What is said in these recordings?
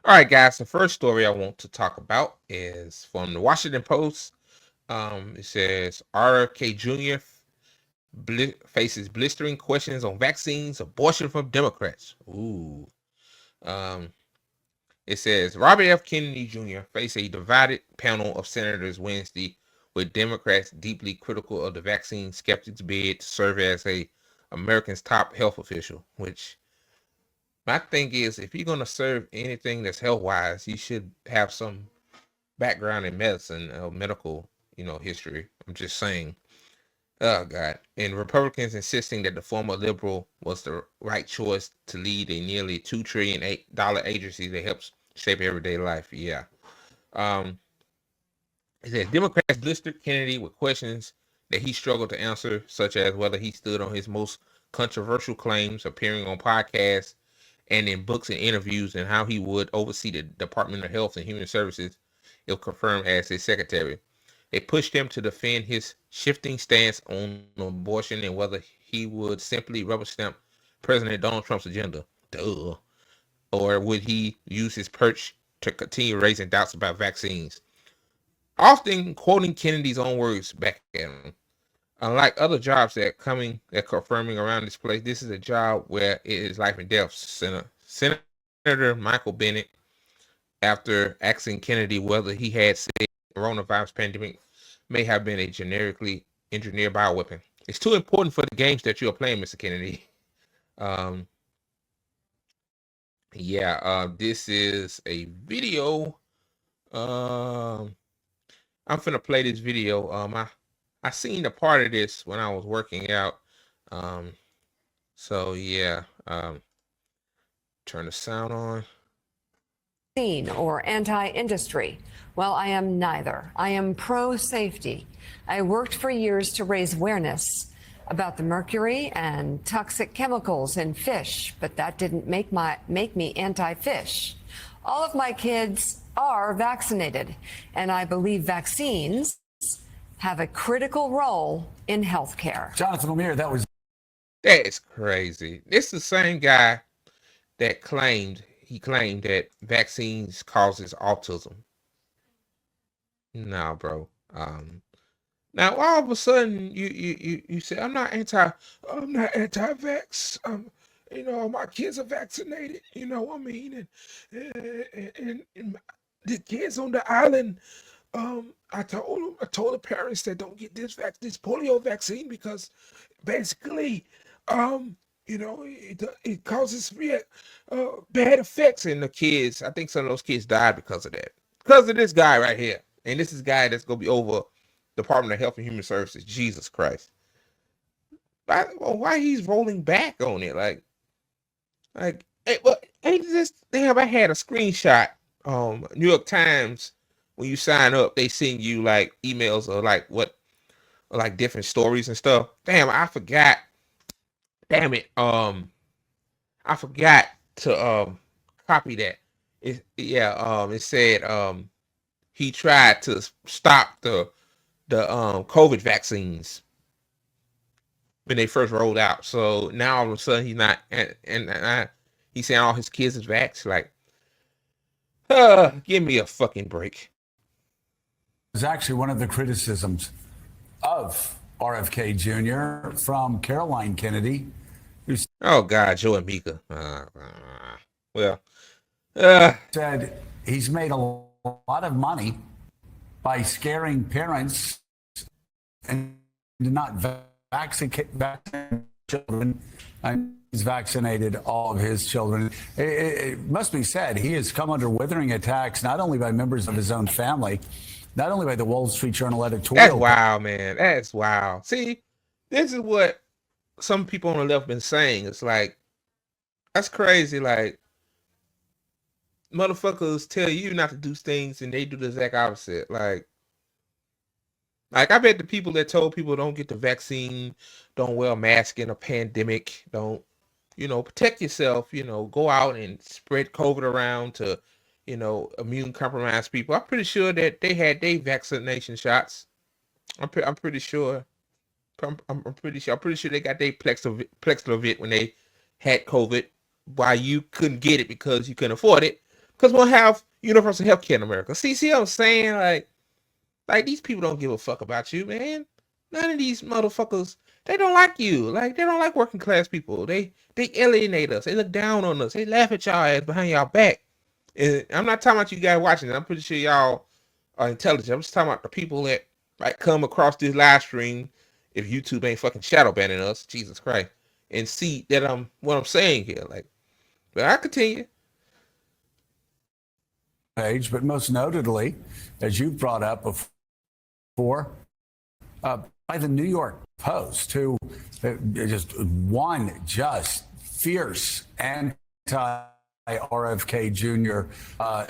All right, guys. The first story I want to talk about is from the Washington Post. It says RFK Jr. Faces blistering questions on vaccines, abortion from Democrats. Ooh. Um, it says Robert F. Kennedy Jr. faced a divided panel of senators Wednesday, with Democrats deeply critical of the vaccine skeptics' bid to serve as America's top health official. Which my thing is, if you're gonna serve anything that's health wise, you should have some background in medicine or medical, history. I'm just saying. Oh God! And Republicans insisting that the former liberal was the right choice to lead a nearly $2 trillion agency that helps shape everyday life. Yeah. Um, it says Democrats blistered Kennedy with questions that he struggled to answer, such as whether he stood on his most controversial claims, appearing on podcasts and in books and interviews, and how he would oversee the Department of Health and Human Services if confirmed as his secretary. They pushed him to defend his shifting stance on abortion and whether he would simply rubber stamp President Donald Trump's agenda. Duh. Or would he use his perch to continue raising doubts about vaccines? Often quoting Kennedy's own words back at him. Unlike other jobs that confirming around this place, this is a job where it is life and death. Senator Michael Bennett, after asking Kennedy whether he had said the coronavirus pandemic may have been a generically engineered bioweapon. It's too important for the games that you are playing, Mr. Kennedy. Um, this is a video. I'm finna play this video. I seen a part of this when I was working out. Um, so yeah. Turn the sound on. Or anti-industry. Well, I am neither. I am pro-safety. I worked for years to raise awareness about the mercury and toxic chemicals in fish, but that didn't make me anti-fish. All of my kids are vaccinated, and I believe vaccines have a critical role in healthcare. Jonathan Lemire, that is crazy. It's the same guy that claimed that vaccines causes autism. No, bro. Now all of a sudden you say I'm not anti-vax. My kids are vaccinated. You know what I mean? And the kids on the island. I told the parents that don't get this polio vaccine because basically, it causes bad effects in the kids. I think some of those kids died because of that. Because of this guy right here. And this is a guy that's going to be over Department of Health and Human Services. Jesus Christ. Why he's rolling back on it? Ain't this damn, I had a screenshot. New York Times, when you sign up, they send you like emails or like different stories and stuff. Damn, I forgot. Damn it. I forgot to copy that. It said he tried to stop the COVID vaccines when they first rolled out. So now all of a sudden he's not, and he's saying all his kids is vaxxed. Like, give me a fucking break. Is actually one of the criticisms of RFK Jr. from Caroline Kennedy. Oh God, Joe and Mika. Said he's made a lot of money by scaring parents and not vaccinate children. And he's vaccinated all of his children. It must be said he has come under withering attacks not only by members of his own family, not only by the Wall Street Journal editorial. That's wild, man. That's wild. See, this is what some people on the left been saying. It's like, that's crazy. Like, motherfuckers tell you not to do things and they do the exact opposite. Like I bet the people that told people don't get the vaccine, don't wear a mask in a pandemic, don't, protect yourself, go out and spread COVID around to, immune compromised people. I'm pretty sure that they had their vaccination shots. I'm pretty sure. I'm pretty sure they got their Paxlovid when they had COVID, while you couldn't get it because you couldn't afford it. because we'll have universal health care in America. See what I'm saying? Like these people don't give a fuck about you, man. None of these motherfuckers, they don't like you. Like they don't like working class people. They alienate us. They look down on us. They laugh at y'all ass behind y'all back. And I'm not talking about you guys watching it. I'm pretty sure y'all are intelligent. I'm just talking about the people that might come across this live stream if YouTube ain't fucking shadow banning us, Jesus Christ, and see that I'm what I'm saying here. Like, but I continue. Page, but most notably, as you brought up before, by the New York Post, who just one just fierce anti RFK Jr.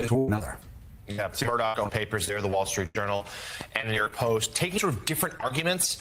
Is another. Yeah, Tim Murdoch owned papers there, the Wall Street Journal and the New York Post, taking sort of different arguments.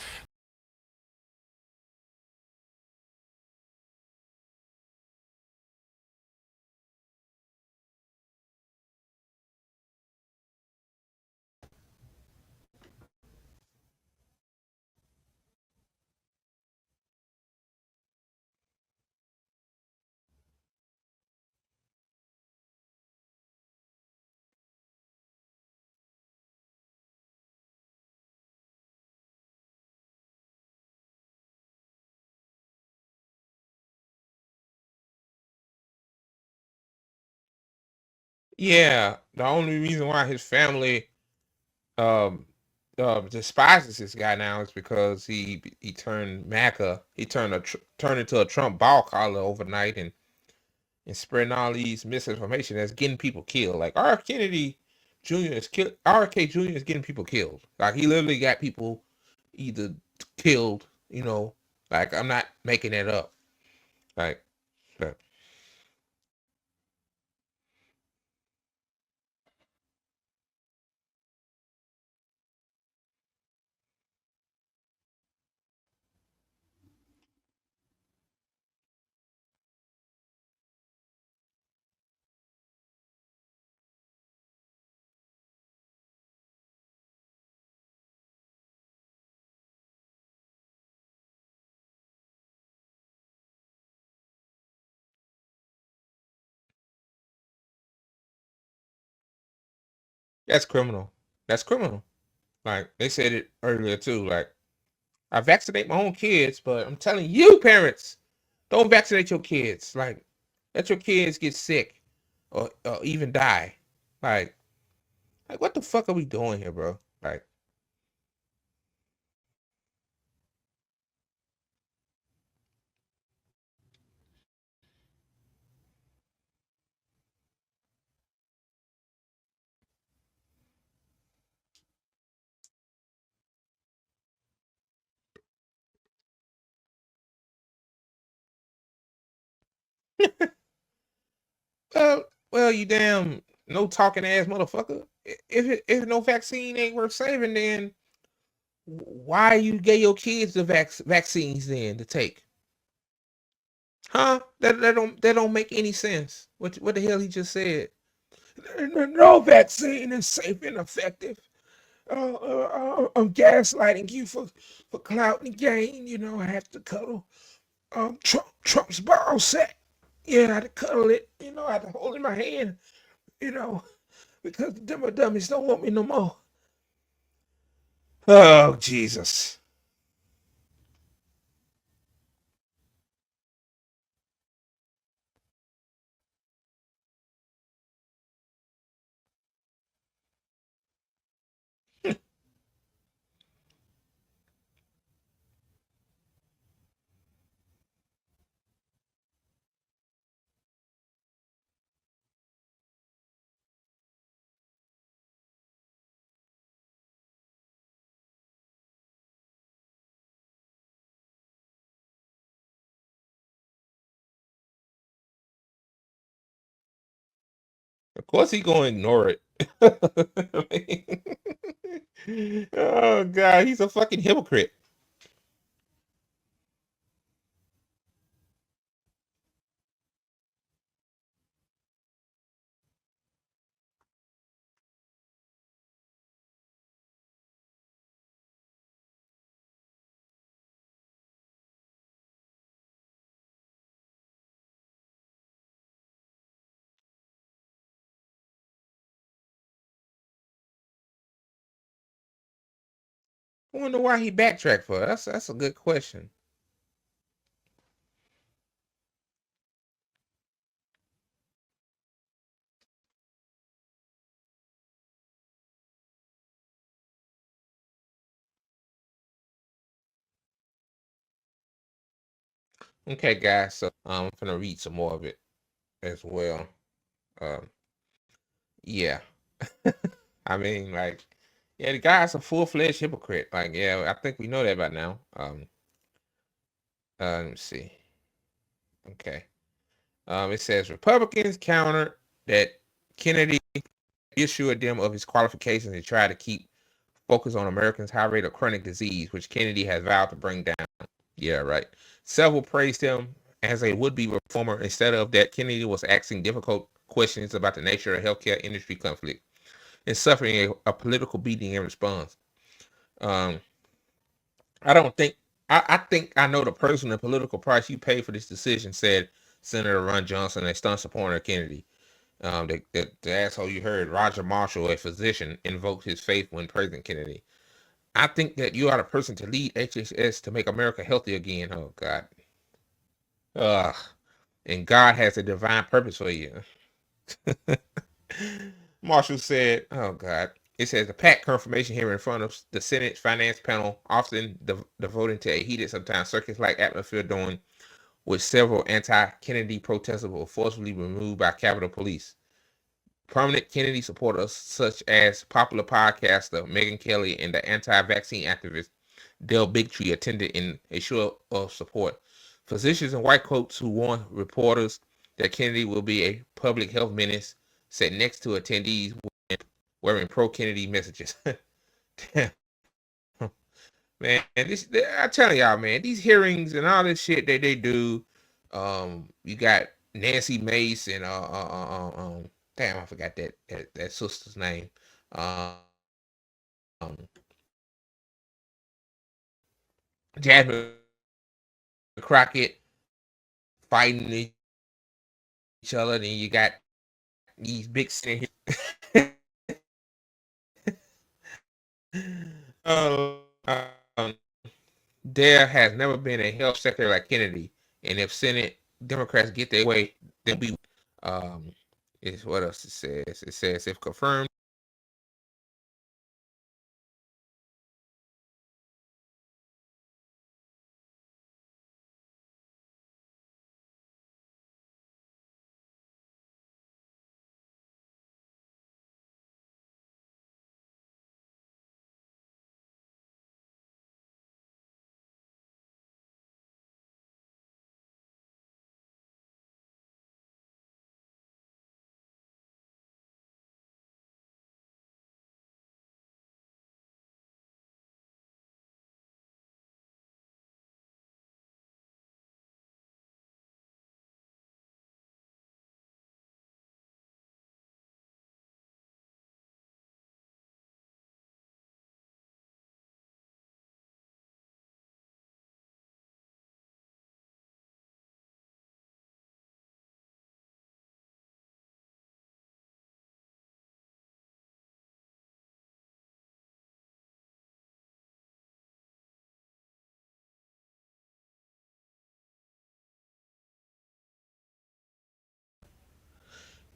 Yeah, the only reason why his family um despises this guy now is because he turned MACA. He turned into a Trump ball collar overnight and spreading all these misinformation that's getting people killed. Like R. Kennedy Jr. is killed. RK Jr. is getting people killed. Like he literally got people either killed. Like I'm not making that up. Like, but- that's criminal. That's criminal. Like they said it earlier too. Like I vaccinate my own kids, but I'm telling you, parents, don't vaccinate your kids. Like let your kids get sick or even die. Like like what the fuck are we doing here, bro? Like well, you damn no talking ass motherfucker. If no vaccine ain't worth saving, then why you gave your kids the vaccines then to take? Huh? That don't make any sense. What the hell he just said? No vaccine is safe and effective. I'm gaslighting you for clout and gain. I have to cuddle Trump's ball sack. Yeah, I had to cuddle it. I had to hold it in my hand. You know, because the dummies don't want me no more. Oh Jesus! Of course he gonna ignore it. Oh God, he's a fucking hypocrite. I wonder why he backtracked for. That's a good question. Okay, guys. So I'm gonna read some more of it as well. Um, yeah. I mean, like, yeah, the guy's a full-fledged hypocrite. Like, yeah, I think we know that by now. Let me see. Okay. It says Republicans countered that Kennedy assured them of his qualifications and tried to keep focus on Americans' high rate of chronic disease, which Kennedy has vowed to bring down. Yeah, right. Several praised him as a would-be reformer. Instead of that, Kennedy was asking difficult questions about the nature of healthcare industry conflict and suffering a political beating in response. Um, I don't think I think I know the personal and political price you paid for this decision, said Senator Ron Johnson, a staunch supporter of Kennedy. The asshole you heard, Roger Marshall, a physician, invoked his faith when praising Kennedy. I think that you are the person to lead HHS to make America healthy again. Oh God. Ugh. And God has a divine purpose for you. Marshall said, oh God. It says the packed confirmation here in front of the Senate Finance Panel, often devoted to a heated, sometimes circus-like atmosphere during which several anti-Kennedy protesters were forcibly removed by Capitol Police. Prominent Kennedy supporters, such as popular podcaster Megyn Kelly and the anti-vaccine activist Del Bigtree, attended in a show of support. Physicians in white coats who warned reporters that Kennedy will be a public health menace sat next to attendees wearing pro-Kennedy messages. Damn. Man, I'm telling y'all, man, these hearings and all this shit that they do, you got Nancy Mace and damn, I forgot that sister's name. Um, Jasmine Crockett fighting each other, then you got these big sitting here. um, um, there has never been a health secretary like Kennedy, and if Senate Democrats get their way, they'll be. Um, is what else it says? It says if confirmed.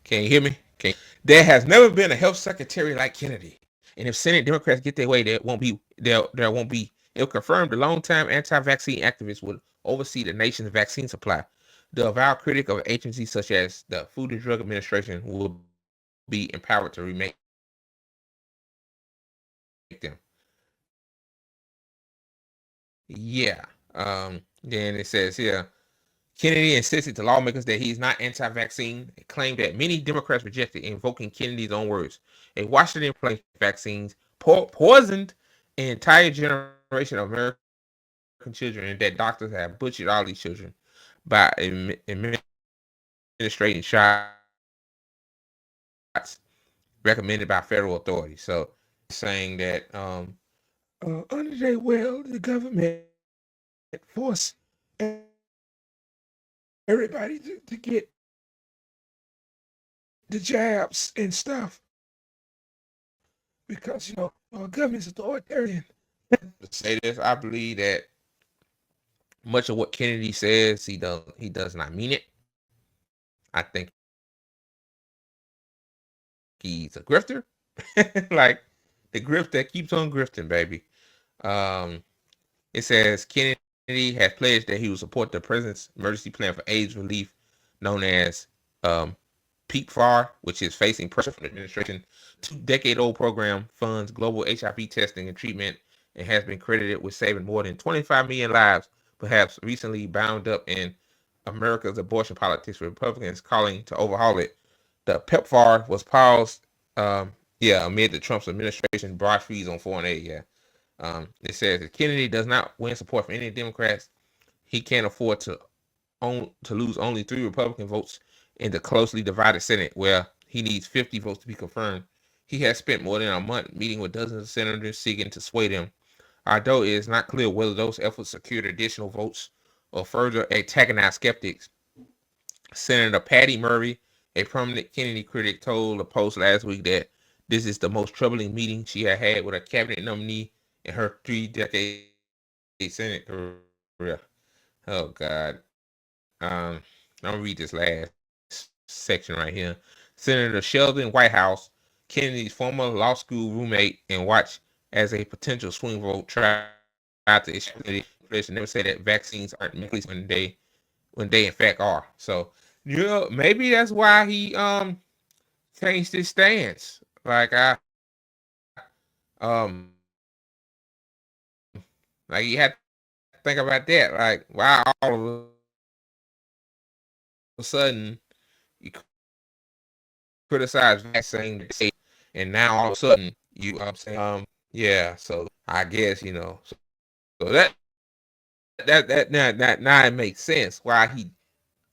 Can you hear me? There has never been a health secretary like Kennedy, and if Senate Democrats get their way, there won't be. If confirmed, the longtime anti-vaccine activists would oversee the nation's vaccine supply. The avowed critic of agencies such as the Food and Drug Administration will be empowered to remake them. Yeah. Then it says here, Kennedy insisted to lawmakers that he's not anti-vaccine, and claimed that many Democrats rejected, invoking Kennedy's own words. A Washington place vaccines poisoned an entire generation of American children, and that doctors have butchered all these children by administrating shots recommended by federal authorities. So, saying that under their will, the government forced everybody to get the jabs and stuff because our government's authoritarian. to say this. I believe that much of what Kennedy says, he does not mean it. I think he's a grifter, like the grift that keeps on grifting, baby. Um, it says Kennedy has pledged that he will support the president's emergency plan for AIDS relief, known as PEPFAR, which is facing pressure from the administration. Two-decade-old program funds global HIV testing and treatment and has been credited with saving more than 25 million lives, perhaps recently bound up in America's abortion politics, with Republicans calling to overhaul it. The PEPFAR was paused, amid the Trump administration broad freeze on foreign aid. Yeah. It says if Kennedy does not win support from any Democrats, he can't afford to lose only 3 Republican votes in the closely divided Senate, where he needs 50 votes to be confirmed. He has spent more than a month meeting with dozens of senators seeking to sway them, although it is not clear whether those efforts secured additional votes or further antagonize skeptics. Senator Patty Murray, a prominent Kennedy critic, told the Post last week that this is the most troubling meeting she had with a cabinet nominee in her 3-decade Senate career. Oh God. I'm gonna read this last section right here. Senator Sheldon Whitehouse, Kennedy's former law school roommate, and watch as a potential swing vote tried to issue never say that vaccines aren't medically when they in fact are. So maybe that's why he changed his stance. Like um like you had to think about that. Like why all of a sudden you criticize vaccine and now all of a sudden you yeah, so I guess so now it makes sense why he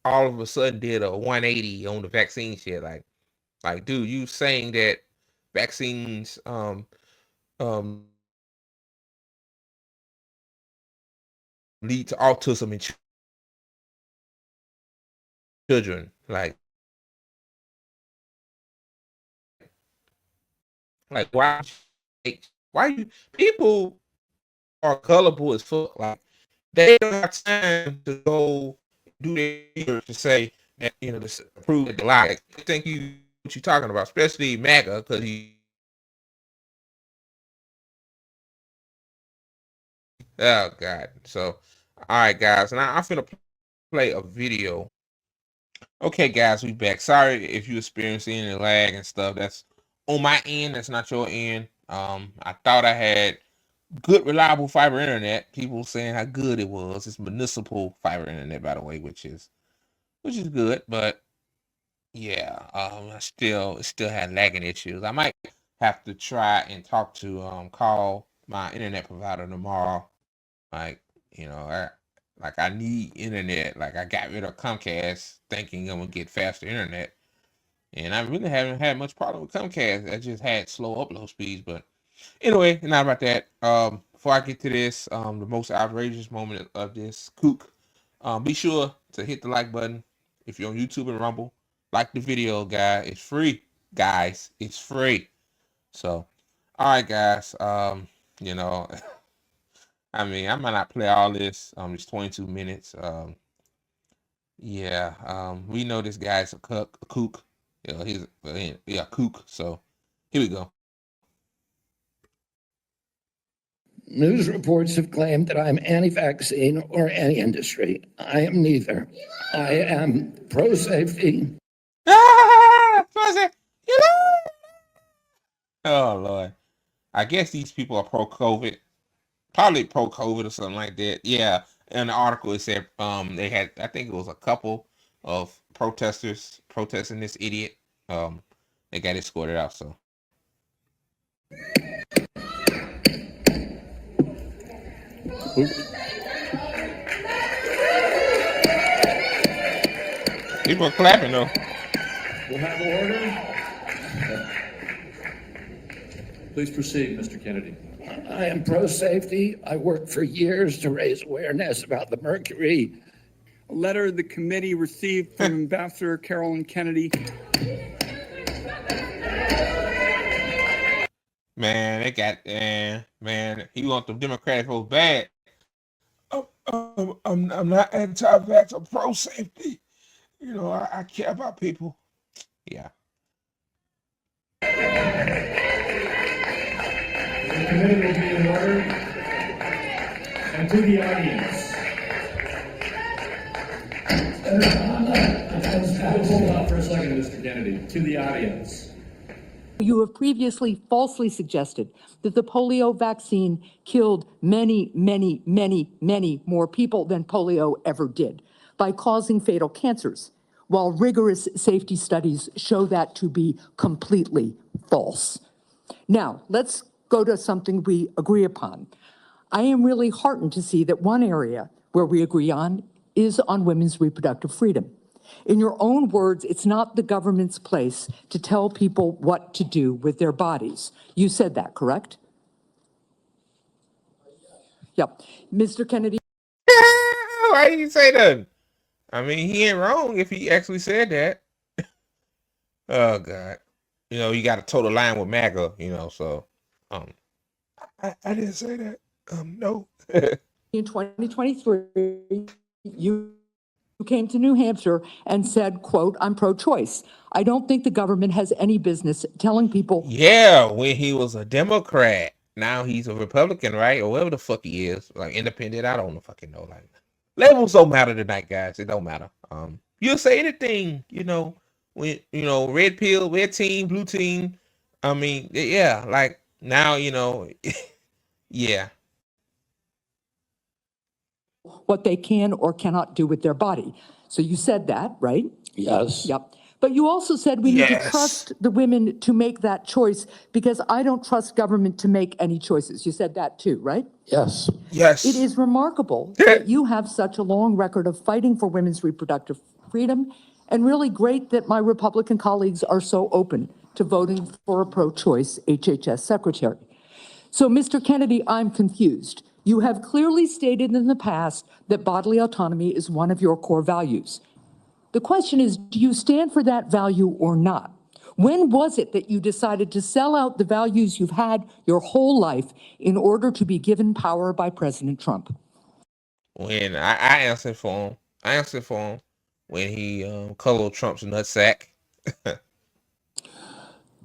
all of a sudden did a 180 on the vaccine shit. Like dude, you saying that vaccines um lead to autism in children. Like why you people are gullible as fuck. Like they don't have time to go do their research to say that to prove that they lie. Like, they think what you talking about, especially MAGA, because he. Oh God. So, all right, guys, and I'm finna play a video. Okay, guys, we back. Sorry if you experiencing any lag and stuff. That's on my end. That's not your end. I thought I had good, reliable fiber internet. People saying how good it was. It's municipal fiber internet, by the way, which is good. But yeah, I still had lagging issues. I might have to try and talk to call my internet provider tomorrow. Like I need internet. Like I got rid of Comcast thinking I'm gonna get faster internet, and I really haven't had much problem with Comcast. I just had slow upload speeds, but. Anyway, not about that. Before I get to this, the most outrageous moment of this kook, be sure to hit the like button if you're on YouTube and Rumble. Like the video, guys. It's free, guys. It's free. So, all right, guys. You know, I mean, I might not play all this. It's 22 minutes. Yeah. We know this guy's a kook. He's a kook. So, here we go. News reports have claimed that I'm anti-vaccine or anti-industry. I am neither. I am pro-safety. Oh Lord. I guess these people are pro-COVID, probably pro-COVID or something like that. Yeah. In the article it said they had, I think it was a couple of protesters protesting this idiot. They got escorted out. So people are clapping though. We'll have order. Please proceed, Mr. Kennedy. I am pro-safety. I worked for years to raise awareness about the mercury. A letter the committee received from Ambassador Carolyn Kennedy. Man, they got man, he want the Democratic vote bad. I'm not anti-vax. I'm pro-safety. You know, I care about people. Yeah. The committee will be in order. And to the audience. Hold on for a second, Mr. Kennedy. To the audience. You have previously falsely suggested that the polio vaccine killed many, many, many, many more people than polio ever did by causing fatal cancers, while rigorous safety studies show that to be completely false. Now, let's go to something we agree upon. I am really heartened to see that one area where we agree on is on women's reproductive freedom. In your own words, it's not the government's place to tell people what to do with their bodies. You said that, correct? Yep. Mr. Kennedy. Why did you say that? I mean, he ain't wrong if he actually said that. Oh God. You know, you got a total line with MAGA, you know, so I didn't say that. No. In 2023, you came to New Hampshire and said, quote, I'm pro-choice. I don't think the government has any business telling people. Yeah, when he was a Democrat. Now he's a Republican, right? Or whatever the fuck he is. Like independent. I don't fucking know. Like labels don't matter tonight, guys. It don't matter. You'll say anything, you know, when you know, red pill, red team, blue team. I mean, yeah, like now, you know, yeah. What they can or cannot do with their body. So you said that, right? Yes. Yep. But you also said we need to Yes. trust the women to make that choice because I don't trust government to make any choices. You said that too, right? Yes. Yes. It is remarkable that you have such a long record of fighting for women's reproductive freedom, and really great that my Republican colleagues are so open to voting for a pro-choice HHS secretary. So, Mr. Kennedy, I'm confused. You have clearly stated in the past that bodily autonomy is one of your core values. The question is, do you stand for that value or not? When was it that you decided to sell out the values you've had your whole life in order to be given power by President Trump? When I answered for him. I answered for him when he cuddled Trump's nutsack.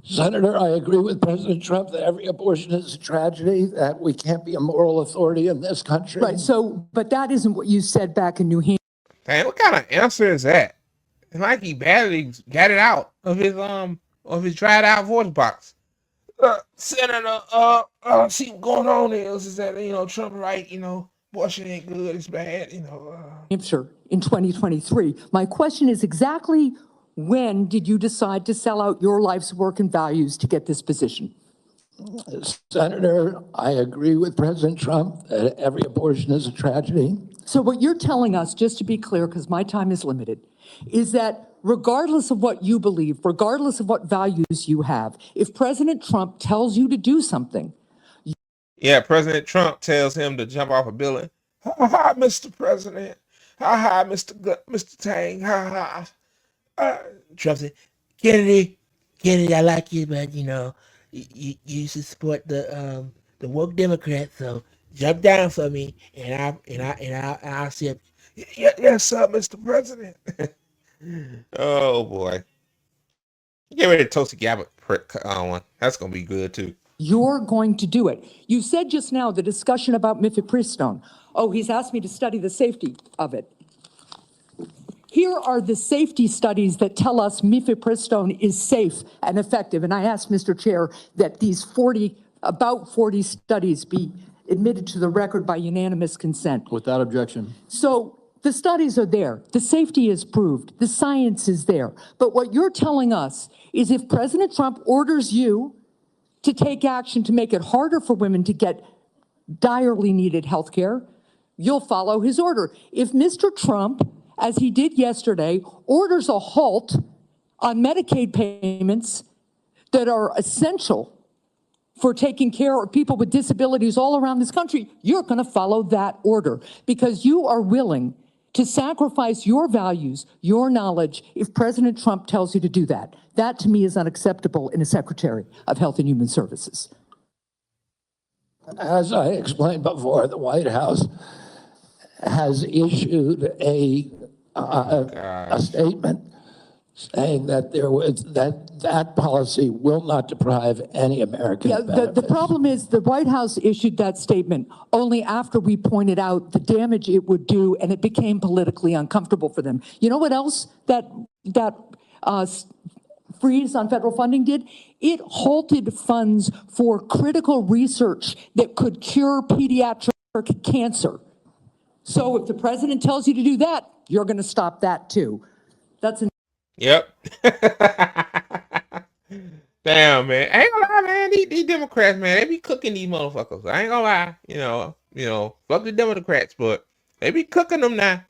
Senator, I agree with President Trump that every abortion is a tragedy, that we can't be a moral authority in this country. Right, so, but that isn't what you said back in New Hampshire. Dang, what kind of answer is that? It's like he badly got it out of his dried out voice box. Senator, see what's going on is that, you know, Trump right, you know, abortion ain't good, it's bad, you know. Hampshire in 2023. My question is exactly when did you decide to sell out your life's work and values to get this position? Senator, I agree with President Trump that every abortion is a tragedy. So what you're telling us, just to be clear, because my time is limited, is that regardless of what you believe, regardless of what values you have, if President Trump tells you to do something. Yeah, President Trump tells him to jump off a building. Ha ha, Mr. President. Ha ha, Mr. Tang. Ha ha. Trump said, Kennedy, I like you, but you know, you should support the woke Democrats. So jump down for me, and I'll see. Yes, sir, Mr. President. Oh boy, get ready to toast the Gabbard one. That's gonna be good too. You're going to do it. You said just now the discussion about mifepristone. Oh, he's asked me to study the safety of it. Here are the safety studies that tell us mifepristone is safe and effective. And I asked Mr. Chair that these about 40 studies be admitted to the record by unanimous consent. Without objection. So the studies are there. The safety is proved. The science is there. But what you're telling us is if President Trump orders you to take action to make it harder for women to get direly needed health care, you'll follow his order. If Mr. Trump, as he did yesterday, orders a halt on Medicaid payments that are essential for taking care of people with disabilities all around this country, you're going to follow that order because you are willing to sacrifice your values, your knowledge, if President Trump tells you to do that. That, to me, is unacceptable in a Secretary of Health and Human Services. As I explained before, the White House has issued a God. statement saying that that policy will not deprive any American Yeah, of the benefits. problem is the White House issued that statement only after we pointed out the damage it would do, and it became politically uncomfortable for them. You know what else that freeze on federal funding did? It halted funds for critical research that could cure pediatric cancer. So if the president tells you to do that, you're going to stop that too. That's Yep. Damn, man. I ain't gonna lie, man. These Democrats, man, they be cooking these motherfuckers. I ain't gonna lie. Fuck the Democrats, but they be cooking them now.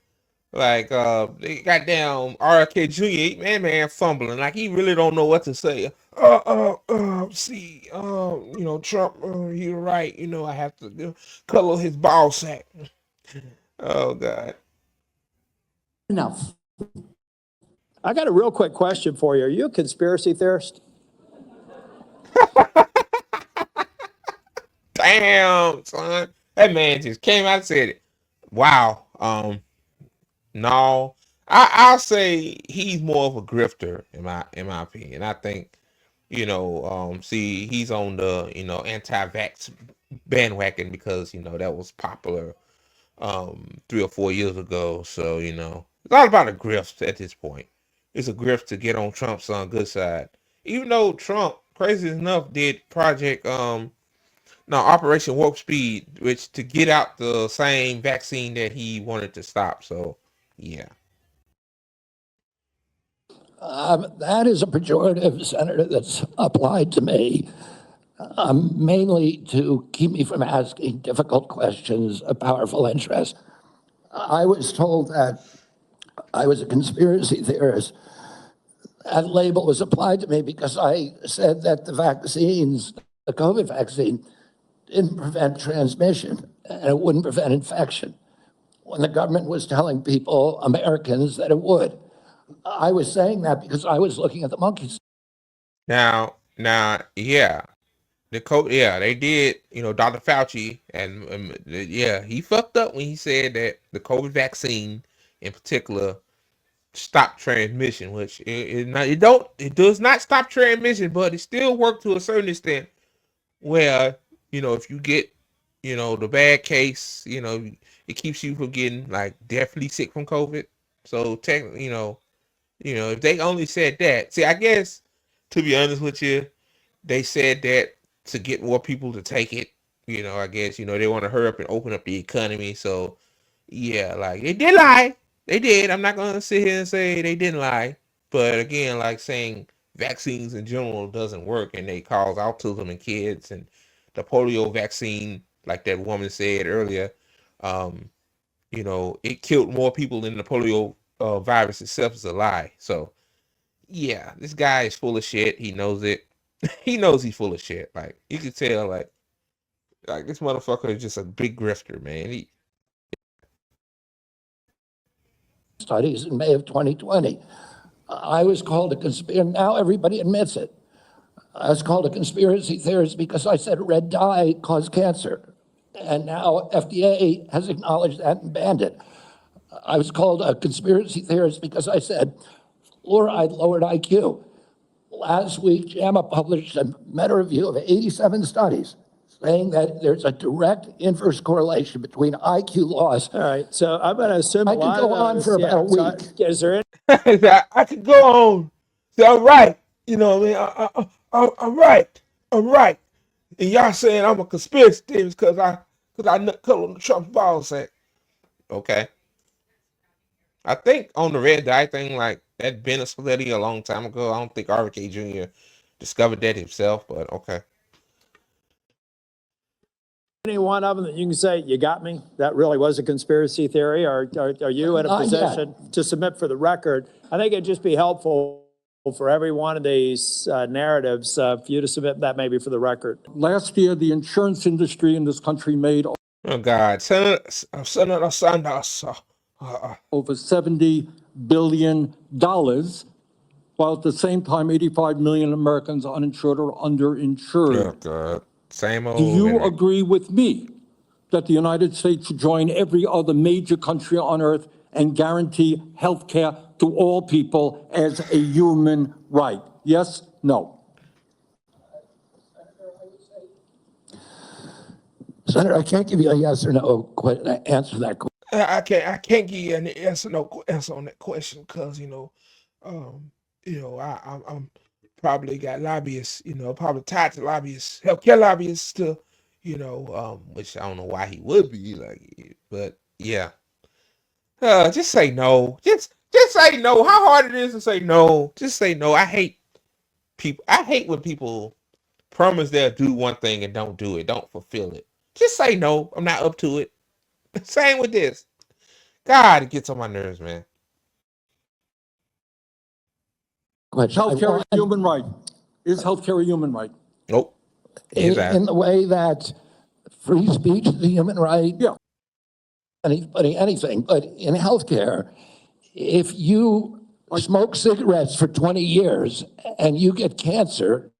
Like, they got down RFK Jr. Man, fumbling. Like, he really don't know what to say. Trump, you're right. I have to color his ball sack. Oh, God. enough. I got a real quick question for you. Are you a conspiracy theorist? Damn, son. That man just came out and said it. Wow. No. I'll say he's more of a grifter in my opinion. I think, he's on the, anti-vax bandwagon because, that was popular 3 or 4 years ago. So, it's all about a grift at this point. It's a grift to get on Trump's good side. Even though Trump, crazy enough, did Operation Warp Speed, which to get out the same vaccine that he wanted to stop. So, yeah. That is a pejorative, Senator, that's applied to me, mainly to keep me from asking difficult questions of powerful interests. I was told that I was a conspiracy theorist. That label was applied to me because I said that the COVID vaccine, didn't prevent transmission and it wouldn't prevent infection, when the government was telling people, Americans, that it would. I was saying that because I was looking at the monkeys. Now, yeah. They did, Dr. Fauci, and he fucked up when he said that the COVID vaccine in particular stop transmission, which it does not stop transmission, but it still worked to a certain extent where, if you get, the bad case, it keeps you from getting like deathly sick from COVID. So technically, if they only said that, see, I guess to be honest with you, they said that to get more people to take it. I guess, they want to hurry up and open up the economy. So yeah, like they did lie. They did. I'm not gonna sit here and say they didn't lie. But again, like saying vaccines in general doesn't work and they cause autism in kids, and the polio vaccine, like that woman said earlier, it killed more people than the polio virus itself is a lie. So yeah, this guy is full of shit. He knows it. He knows he's full of shit. Like you can tell, like this motherfucker is just a big grifter, man. Studies in May of 2020. I was called a conspiracy. Now everybody admits it. I was called a conspiracy theorist because I said red dye caused cancer. And now FDA has acknowledged that and banned it. I was called a conspiracy theorist because I said fluoride lowered IQ. Last week, JAMA published a meta-review of 87 studies saying that there's a direct inverse correlation between IQ loss. All right, so I'm going to assume I could go on for about a week. Is there I could go on. So I'm right. You know what I mean? I'm right. I'm right. And y'all saying I'm a conspiracy theorist because I color Trump's ball sack. Okay. I think on the red dye thing, like that been a study a long time ago. I don't think RFK Jr. discovered that himself, but okay. any one of them that you can say, you got me? That really was a conspiracy theory? Or are you in a Not yet. position to submit for the record? I think it'd just be helpful for every one of these narratives for you to submit that maybe for the record. Last year, the insurance industry in this country made Oh God, Senator Sanders. over $70 billion, while at the same time, 85 million Americans are uninsured or underinsured. Oh God. Same old. Do you rhetoric. agree with me that the United States should join every other major country on earth and guarantee health care to all people as a human right? Yes? No? Senator, I can't give you a yes or no answer to that question. I can't give you an answer on that question because I'm probably got lobbyists, probably tied to lobbyists, healthcare lobbyists to, which I don't know why he would be like, but yeah. Just say no. Just say no. How hard it is to say no. Just say no. I hate when people promise they'll do one thing and don't do it, don't fulfill it. Just say no. I'm not up to it. Same with this. God, it gets on my nerves, man. Healthcare is a human right. Is healthcare a human right? Nope. In the way that free speech is a human right. Yeah. Anybody, anything, but in healthcare, if you smoke cigarettes for 20 years and you get cancer,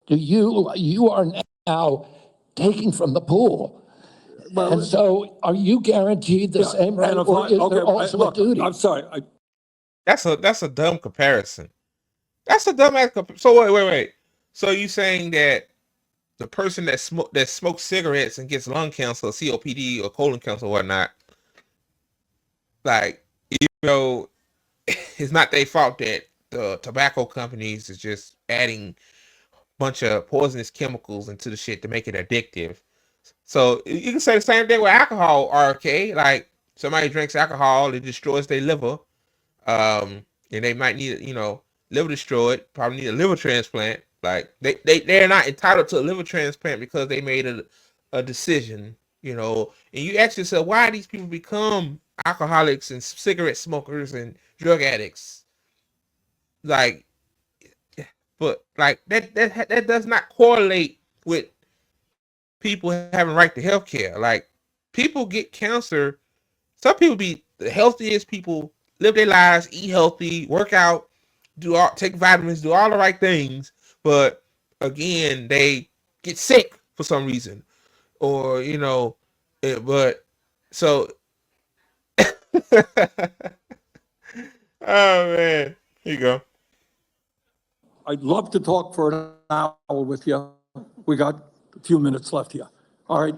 you are now taking from the pool. And so are you guaranteed the same right, or is there also a duty? I'm sorry. That's a dumb comparison. That's a dumb ass So wait. So you saying that the person that smokes cigarettes and gets lung cancer, or COPD, or colon cancer, or whatnot, like, it's not their fault that the tobacco companies is just adding a bunch of poisonous chemicals into the shit to make it addictive. So you can say the same thing with alcohol, RK. Like, somebody drinks alcohol, it destroys their liver. And they might need, liver destroyed, probably need a liver transplant. Like, they're not entitled to a liver transplant because they made a decision, and you ask yourself, why these people become alcoholics and cigarette smokers and drug addicts? Like, but like that does not correlate with people having right to health care. Like, people get cancer. Some people be the healthiest people, live their lives, eat healthy, work out, take vitamins, do all the right things, but again, they get sick for some reason, or but so. Oh man, here you go. I'd love to talk for an hour with you. We got a few minutes left here. All right.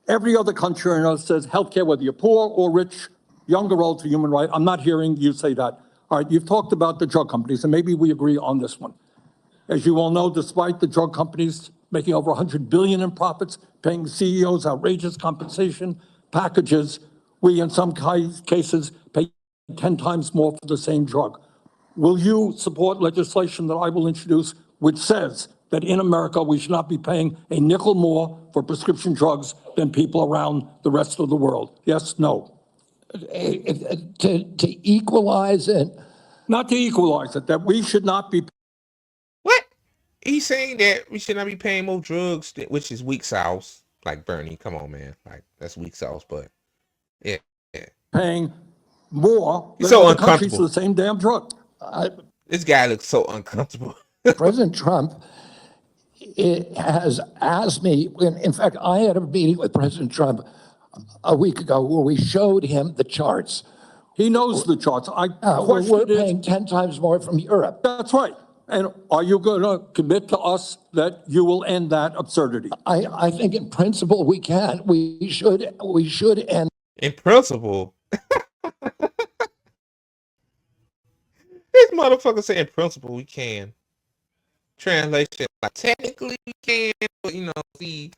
Every other country on earth says healthcare, whether you're poor or rich, young or old, is a human right. I'm not hearing you say that. All right. You've talked about the drug companies, and maybe we agree on this one. As you all know, despite the drug companies making over $100 billion in profits, paying CEOs outrageous compensation packages, we in some cases pay 10 times more for the same drug. Will you support legislation that I will introduce which says that in America we should not be paying a nickel more for prescription drugs than people around the rest of the world? Yes, no? To equalize it? Not to equalize it, that we should not be. What? He's saying that we should not be paying more drugs, which is weak sauce. Like, Bernie, come on, man. Like, that's weak sauce, but yeah. Paying more than so other countries for uncomfortable. the same damn drug. This guy looks so uncomfortable. President Trump has asked me, in fact, I had a meeting with President Trump a week ago where we showed him the charts. He knows the charts. We're paying 10 times more from Europe. That's right. And are you going to commit to us that you will end that absurdity? I think in principle we can. We should end. In principle. This motherfucker say in principle we can. Translation, like, technically we can, but we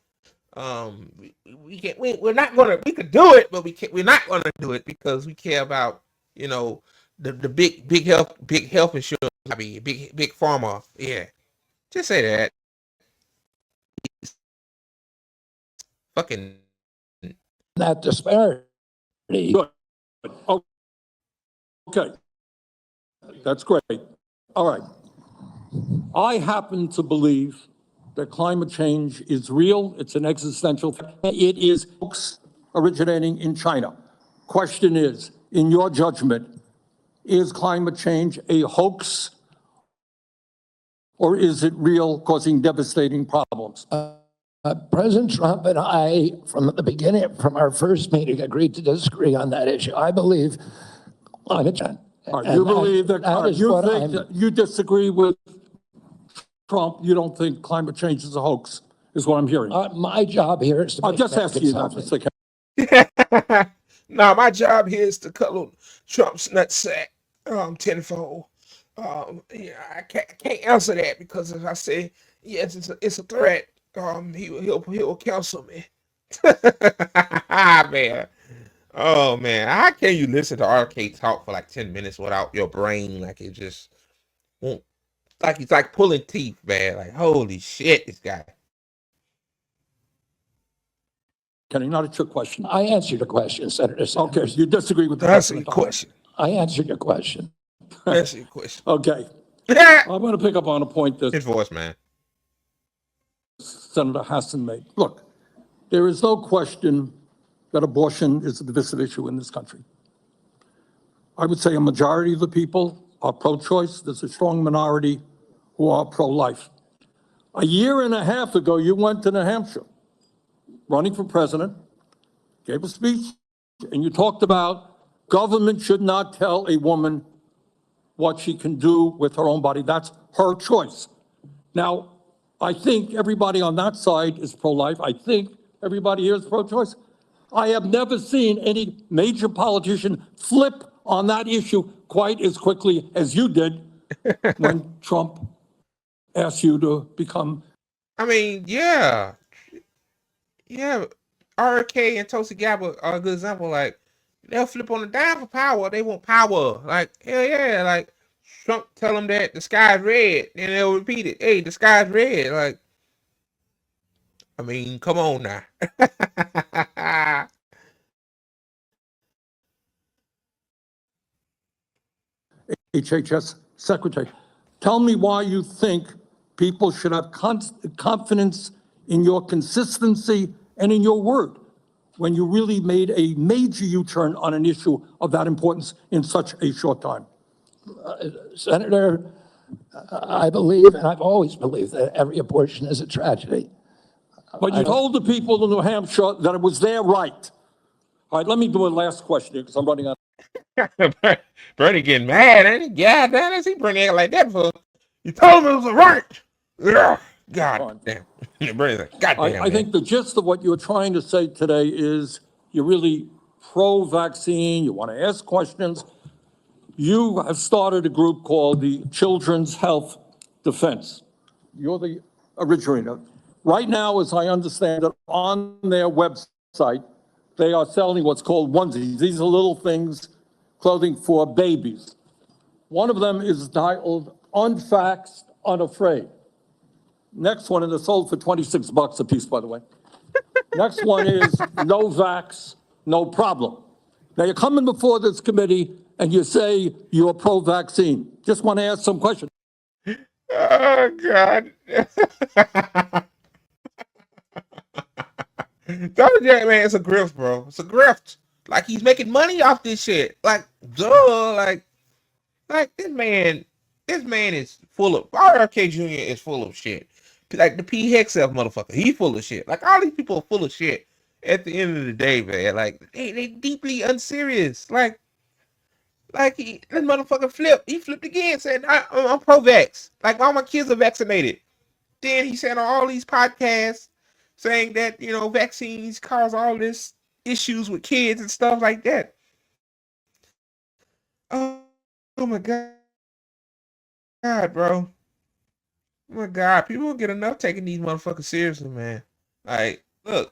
can't. We're not gonna. We could do it, but we're not gonna do it because we care about the big health insurance lobby, big pharma. Yeah, just say that. Fucking that disparity. Good. Okay. That's great. All right. I happen to believe that climate change is real. It's an existential threat. It is hoax originating in China. Question is, in your judgment, is climate change a hoax Or is it real, causing devastating problems? President Trump and I, from the beginning, from our first meeting, agreed to disagree on that issue. I believe climate change. You believe that, is you what think I'm- that you disagree with Trump, you don't think climate change is a hoax, is what I'm hearing. my job here is to I'm make just Americans asking you that, healthy. Mr. Kennedy. Now, my job here is to cuddle Trump's nutsack tenfold. Yeah, I can't answer that because if I say yes, it's a threat, he'll cancel me. Man, oh man, how can you listen to RK talk for like 10 minutes without your brain like it just won't? Like it's like pulling teeth, man. Like holy shit, this guy. Kenny, not a trick question. I answered your question, Senator Okay, Sanders. you disagree with the That's a president. question. I answered your question. That's a question. Okay, His I'm going to pick up on a point that voice, man. Senator Hassan made. Look, there is no question that abortion is a divisive issue in this country. I would say a majority of the people are pro-choice. There's a strong minority who are pro-life. A year and a half ago, you went to New Hampshire, running for president, gave a speech, and you talked about government should not tell a woman what she can do with her own body. That's her choice. Now, I think everybody on that side is pro-life. I think everybody here is pro-choice. I have never seen any major politician flip on that issue quite as quickly as you did when Trump asked you to become. I mean, yeah. RK and Tulsi Gabbard are a good example. Like they'll flip on the dime for power. They want power. Like hell yeah. Like Trump tell them that the sky's red, and they'll repeat it. Hey, the sky's red. Like, I mean, come on now. HHS secretary. Tell me why you think people should have confidence in your consistency and in your word when you really made a major U-turn on an issue of that importance in such a short time. Senator, I believe, and I've always believed, that every abortion is a tragedy. But you told the people in New Hampshire that it was their right. All right, let me do a last question here because I'm running out. Bernie getting mad, ain't he? God damn, I see Bernie acting like that before. You told him it was a right. Ugh, God damn. Bernie's like, God damn. I think the gist of what you're trying to say today is you're really pro-vaccine, you want to ask questions. You have started a group called the Children's Health Defense. You're the originator. Right now, as I understand it, on their website, they are selling what's called onesies. These are little things, clothing for babies. One of them is titled Unvaxxed, Unafraid. Next one, and they're sold for $26 a piece, by the way. Next one is No Vax, No Problem. Now, you're coming before this committee and you say you're pro-vaccine. Just want to ask some questions. Oh, God. Don't man, it's a grift, bro. It's a grift. Like he's making money off this shit. Like, duh, like this man is full of RFK Jr. is full of shit. Like the P. Hexelf motherfucker, he full of shit. Like all these people are full of shit. At the end of the day, man, like they deeply unserious. Like this motherfucker flipped. He flipped again, saying I'm pro-vax. Like all my kids are vaccinated. Then he said on all these podcasts saying that, you know, vaccines cause all this issues with kids and stuff like that. Oh my God, bro. Oh my God, people don't get enough taking these motherfuckers seriously, man. Like, look,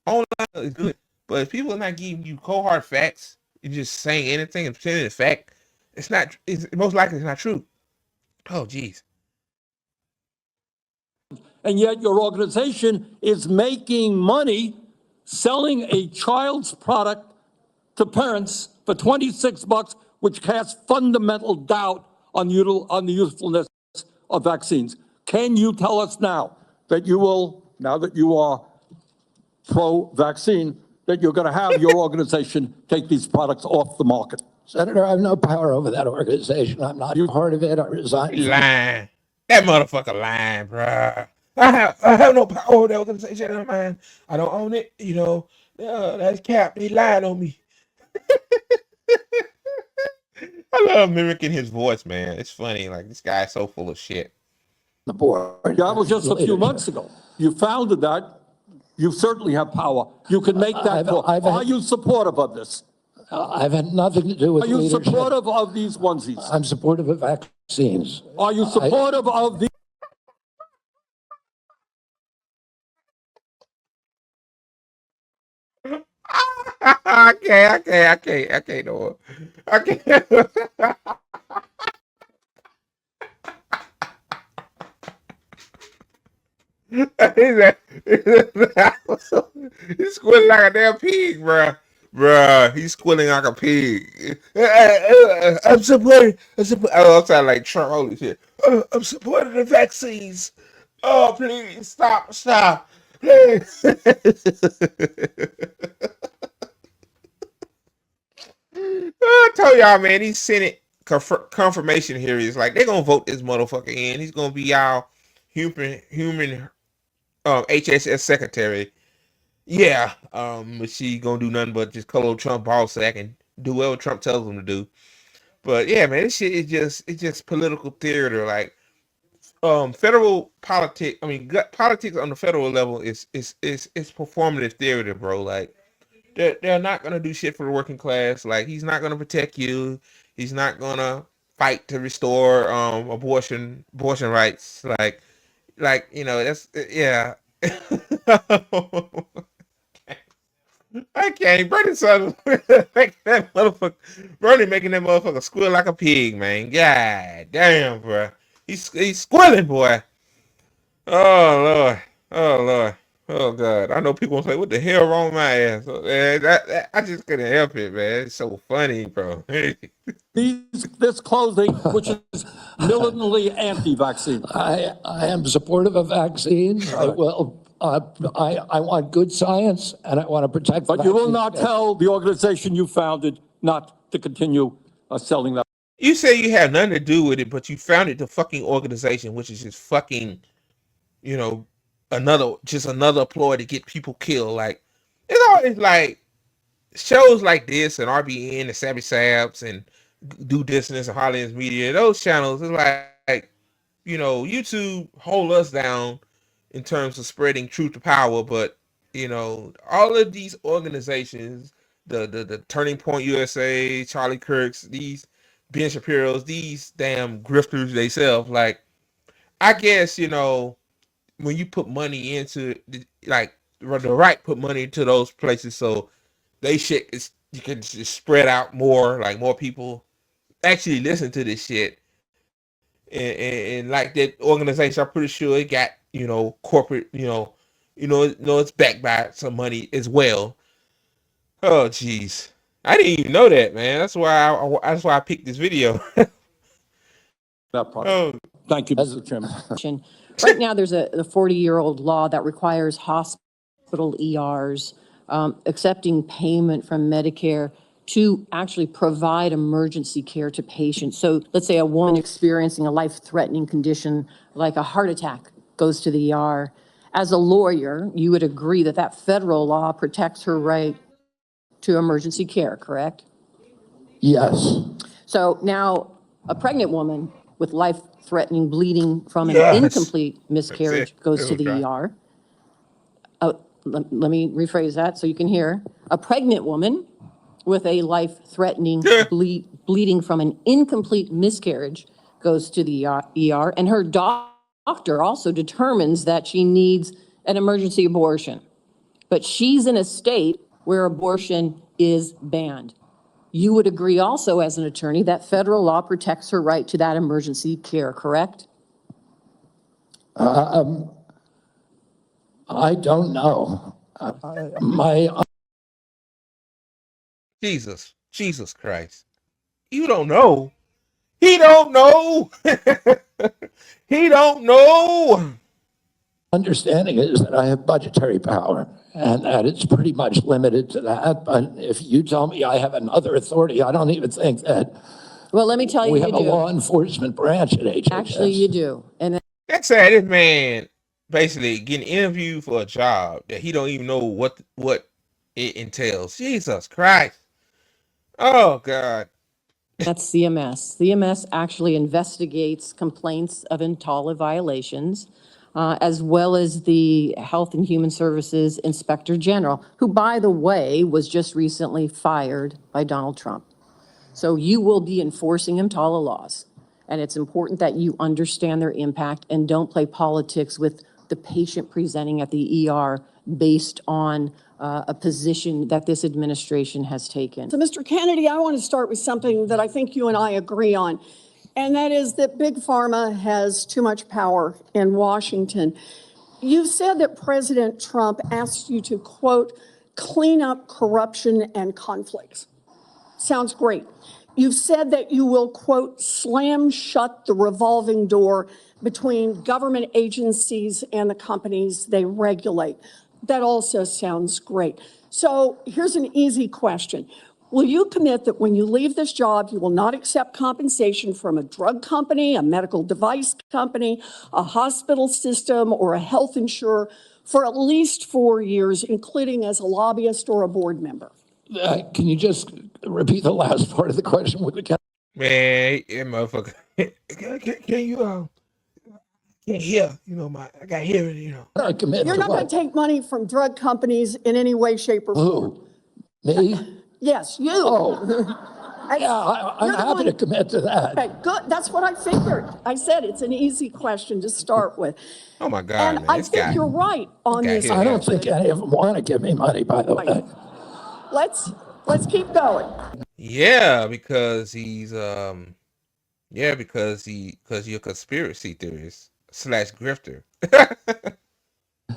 online is good, but if people are not giving you cold hard facts, you're just saying anything and pretending it's fact, it's not. It's most likely it's not true. Oh, geez. And yet your organization is making money selling a child's product to parents for $26, which casts fundamental doubt on the usefulness of vaccines. Can you tell us now that you will, now that you are pro-vaccine, that you're going to have your organization take these products off the market? Senator, I have no power over that organization. I'm not part of it. I resigned. Lying. That motherfucker lying, bruh. I have no power over that organization of mine. I don't own it. You know, that's cap. They lied on me. I love mimicking his voice, man. It's funny. Like, this guy's so full of shit. The board. That was just a few leadership. months ago. You founded that. You certainly have power. You can make that call. Are you supportive of this? I've had nothing to do with Are you leadership. supportive of these onesies? I'm supportive of vaccines. Are you supportive of the? I can't, no more. I can't. He's squealing like a damn pig, bruh. Bruh, he's squealing like a pig. I'm supporting. Oh, I'm sounding like Trump. Holy shit. I'm supporting the vaccines. Oh, please stop. Please. I told y'all, man, these Senate confirmation hearings, like, they're gonna vote this motherfucker in. He's gonna be our human HSS secretary. Yeah, but she gonna do nothing but just call Trump ball sack and do whatever Trump tells him to do. But yeah, man, this shit is just political theater. Like, federal politics. I mean, politics on the federal level is performative theater, bro. Like, they're not gonna do shit for the working class. Like, he's not gonna protect you. He's not gonna fight to restore abortion rights. Like, you know, that's yeah. I can't. Bernie Sanders making that motherfucker. Bernie making that motherfucker squeal like a pig, man. God damn, bro. He's squealing, boy. Oh Lord. Oh Lord. Oh God. I know people gonna say, "What the hell wrong with my ass?" I just couldn't help it, man. It's so funny, bro. This closing, which is militantly anti-vaccine. I am supportive of vaccines. I will. I want good science, and I want to protect. But you will not tell the organization you founded not to continue selling that. You say you have nothing to do with it, but you founded the fucking organization, which is just fucking, you know, another ploy to get people killed. Like, it's always like shows like this and RBN and Savvy Sabs and Do Dissonance and Holland's Media. Those channels is like, you know, YouTube hold us down in terms of spreading truth to power, but you know, all of these organizations, the Turning Point USA, Charlie Kirk's, these Ben Shapiro's, these damn grifters themselves, like, I guess, you know, when you put money into, like, the right put money into those places, so they shit is, you can just spread out more, like more people actually listen to this shit. And like that organization, I'm pretty sure it got, you know, corporate, it's backed by some money as well. Oh jeez, I didn't even know that, man. That's why I picked this video. That part. Oh, thank you, Mr. Chairman. Right now, there's a 40-year-old law that requires hospital ERs accepting payment from Medicare to actually provide emergency care to patients. So let's say a woman experiencing a life-threatening condition like a heart attack goes to the ER. As a lawyer, you would agree that that federal law protects her right to emergency care, correct? Yes. So now a pregnant woman with life-threatening bleeding from an incomplete miscarriage goes to the ER. Let me rephrase that so you can hear. A pregnant woman with a life-threatening bleeding from an incomplete miscarriage goes to the ER, and her doctor also determines that she needs an emergency abortion. But she's in a state where abortion is banned. You would agree also as an attorney that federal law protects her right to that emergency care, correct? I don't know. Jesus Christ. You don't know. He don't know. He don't know. Understanding is that I have budgetary power and that it's pretty much limited to that. But if you tell me I have another authority, I don't even think that. Well, let me tell you, we have a law enforcement branch at HHS. Actually, you do. And That's sad. This man basically getting interviewed for a job that he don't even know what it entails. Jesus Christ. Oh God. That's CMS. CMS actually investigates complaints of EMTALA violations, as well as the Health and Human Services Inspector General, who, by the way, was just recently fired by Donald Trump. So you will be enforcing EMTALA laws. And it's important that you understand their impact and don't play politics with the patient presenting at the ER based on a position that this administration has taken. So, Mr. Kennedy, I want to start with something that I think you and I agree on, and that is that Big Pharma has too much power in Washington. You said that President Trump asked you to, quote, clean up corruption and conflicts. Sounds great. You've said that you will, quote, slam shut the revolving door between government agencies and the companies they regulate. That also sounds great. So here's an easy question. Will you commit that when you leave this job, you will not accept compensation from a drug company, a medical device company, a hospital system, or a health insurer for at least 4 years, including as a lobbyist or a board member? Can you just repeat the last part of the question? Man, yeah, motherfucker. Can you can't hear, I got hearing, I commit You're to not going what? to take money from drug companies in any way, shape, or form. Who? Me? Yes, you. Oh, yeah, I'm You're the happy one- to commit to that. Okay, good. That's what I figured. I said it's an easy question to start with. Oh my God, And man. I This think guy. you're right on guy this. here. I don't think any of them want to give me money, by the way. Let's keep going. Yeah, because he's because you're a conspiracy theorist / grifter.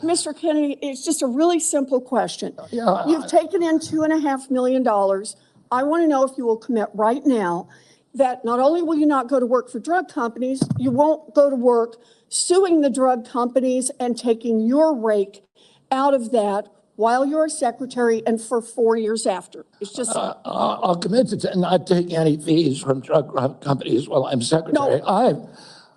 Mr. Kennedy, it's just a really simple question. Yeah, You've taken in $2.5 million. I want to know if you will commit right now that not only will you not go to work for drug companies, you won't go to work suing the drug companies and taking your rake out of that while you're a secretary and for 4 years after. It's just I'll commit to not taking any fees from drug companies while I'm secretary. No.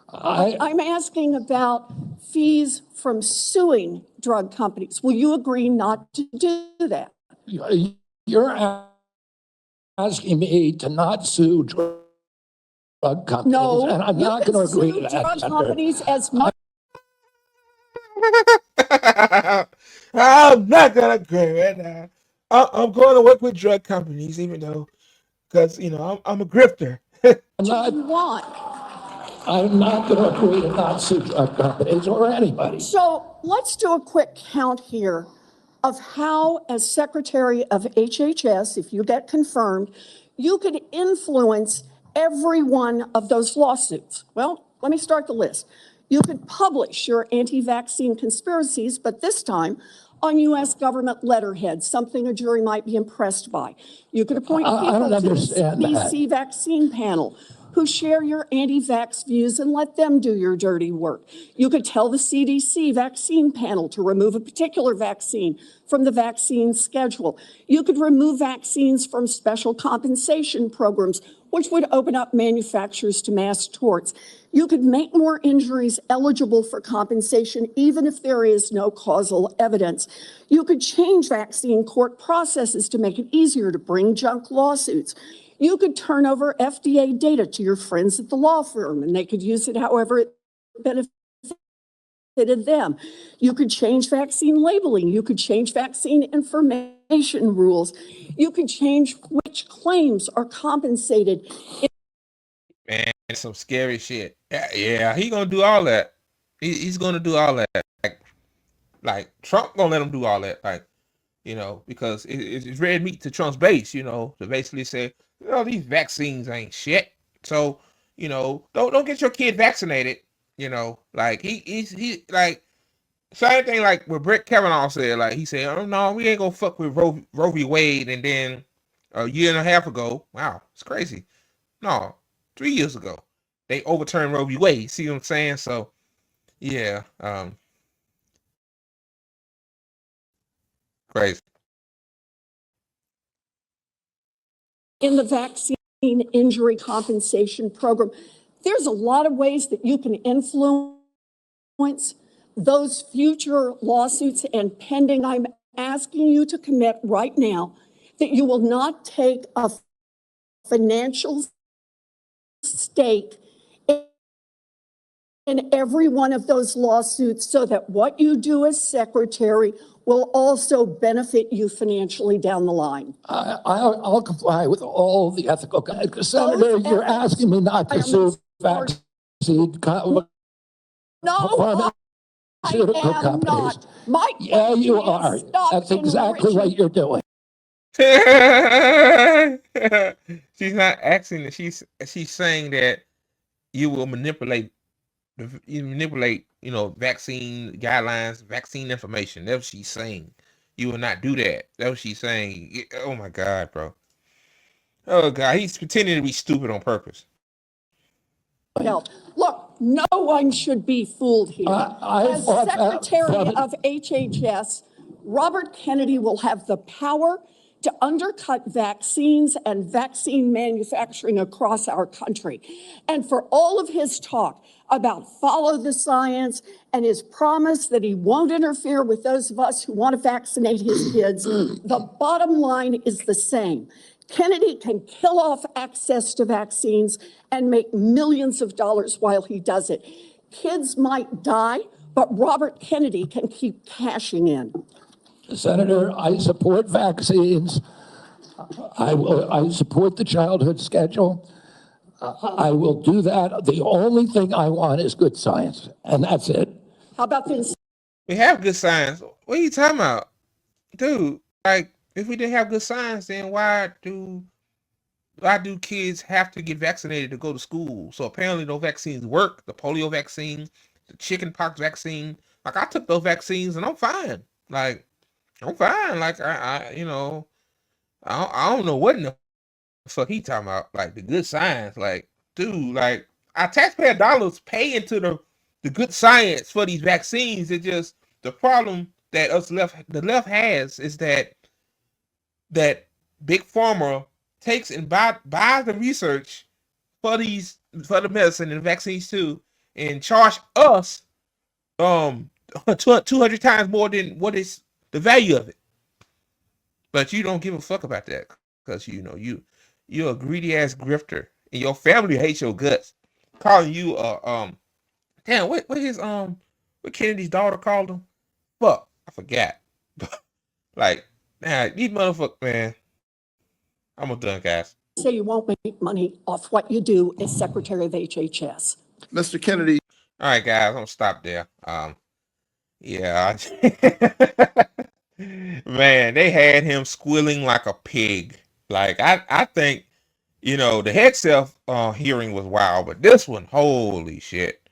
I'm asking about fees from suing drug companies. Will you agree not to do that? You're asking me to not sue drug companies, No, and I'm you not can going to agree sue to that. drug Senator. companies as much. I'm not gonna agree right now. I'm going to work with drug companies, even though, because I'm a grifter. I'm not going to agree to not sue drug companies or anybody. So let's do a quick count here of how, as Secretary of HHS, if you get confirmed, you could influence every one of those lawsuits. Well, let me start the list. You could publish your anti-vaccine conspiracies, but this time on U.S. government letterhead, something a jury might be impressed by. You could appoint people to the CDC vaccine panel who share your anti-vax views and let them do your dirty work. You could tell the CDC vaccine panel to remove a particular vaccine from the vaccine schedule. You could remove vaccines from special compensation programs, which would open up manufacturers to mass torts. You could make more injuries eligible for compensation, even if there is no causal evidence. You could change vaccine court processes to make it easier to bring junk lawsuits. You could turn over FDA data to your friends at the law firm, and they could use it however it benefited them. You could change vaccine labeling. You could change vaccine information rules. You could change which claims are compensated. Man, some scary shit. Yeah, he gonna do all that. He's gonna do all that. Like Trump gonna let him do all that. Because it's red meat to Trump's base. To basically say, these vaccines ain't shit. So, don't get your kid vaccinated. Like he like same thing like what Brett Kavanaugh said. Like he said, oh no, we ain't gonna fuck with Roe v. Wade. And then a year and a half ago, wow, it's crazy. No, 3 years ago, they overturned Roe v. Wade. See what I'm saying? So, yeah, crazy. In the vaccine injury compensation program, there's a lot of ways that you can influence those future lawsuits and pending, I'm asking you to commit right now that you will not take a financial stake in every one of those lawsuits so that what you do as secretary will also benefit you financially down the line. I'll comply with all the ethical guidelines. Senator, you're asking me not to sue vaccine No, pharmaceutical I am companies. not. My Yeah, you question are. is stop That's exactly what enriching. you're doing. She's not asking that. She's saying that you will manipulate vaccine guidelines, vaccine information. That's what she's saying. You will not do that. That's what she's saying. Oh my God, bro. Oh God, he's pretending to be stupid on purpose. No, look, no one should be fooled here. As Secretary of HHS, Robert Kennedy will have the power to undercut vaccines and vaccine manufacturing across our country. And for all of his talk about follow the science and his promise that he won't interfere with those of us who want to vaccinate his kids, the bottom line is the same. Kennedy can kill off access to vaccines and make millions of dollars while he does it. Kids might die, but Robert Kennedy can keep cashing in. Senator, I support vaccines. I support the childhood schedule. I will do that. The only thing I want is good science, and that's it. How about this? We have good science. What are you talking about? Dude, like, if we didn't have good science, then why do kids have to get vaccinated to go to school? So apparently those vaccines work. The polio vaccine, the chickenpox vaccine. Like, I took those vaccines and I'm fine. Like, I'm fine. Like, I don't know what in the fuck he talking about. Like, the good science. Like, dude, like, our taxpayer dollars pay into the good science for these vaccines. It's just the problem that the left has is that big pharma takes and buys the research for the medicine and vaccines too, and charge us 200 times more than what is the value of it. But you don't give a fuck about that because you're a greedy ass grifter and your family hates your guts, calling you damn, what Kennedy's daughter called him? Fuck, I forgot. Like, man, these motherfuckers, man. I'm done, guys. Say you won't make money off what you do as Secretary of HHS. Mr. Kennedy. All right, guys, I'm gonna stop there. Yeah, man, they had him squealing like a pig. Like, I think, the head self hearing was wild, but this one, holy shit.